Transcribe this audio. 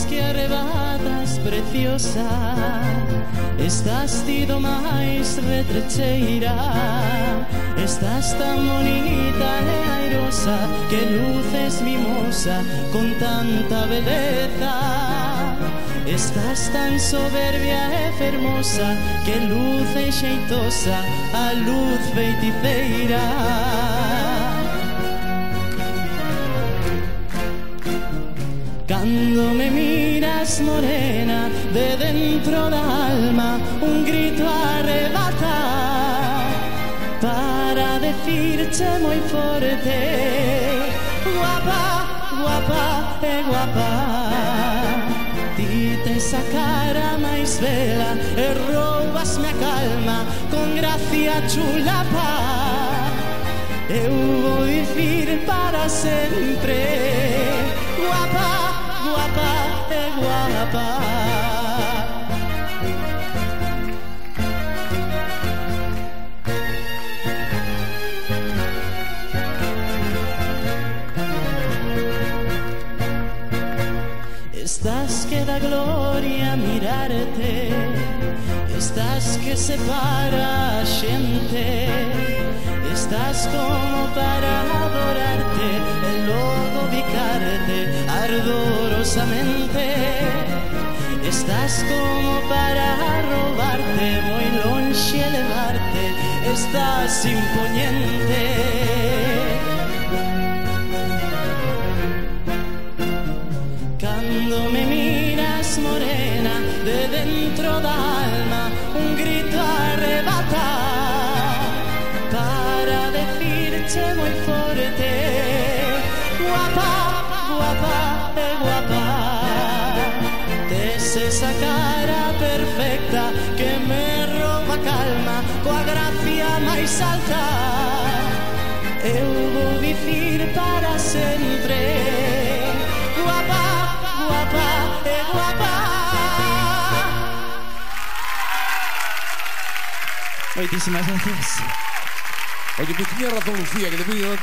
que arrebatas, preciosa. Estás tido máis retrecheira. Estás tan bonita e airosa, que luces mimosa con tanta beleza. Estás tan soberbia e fermosa, que luce xeitosa a luz feiticeira. Cando me miras, morena, de dentro da alma un grito arrebata para decirte moi forte: guapa, guapa e guapa. Ti tes a cara máis bela e roubasme a calma con gracia chulapa. Eu vou dicir para sempre: guapa, guapa e guapa. Estás que da gloria mirarte, estás que separa a xente, estás como para adorarte e logo bicarte ardorosamente. Estás como para robarte, moi lonxe elevarte, estás imponente. Cando me miras, morena, de dentro da alma un grito arrebata para decirte moi forte: guapa, guapa e guapa. Tes esa cara perfecta que me rouba calma coa gracia máis alta. Eu vou dicir para sempre: guapa, guapa e guapa. Moitísimas gracias. Oye, pues tenía razón Lucía, que te pido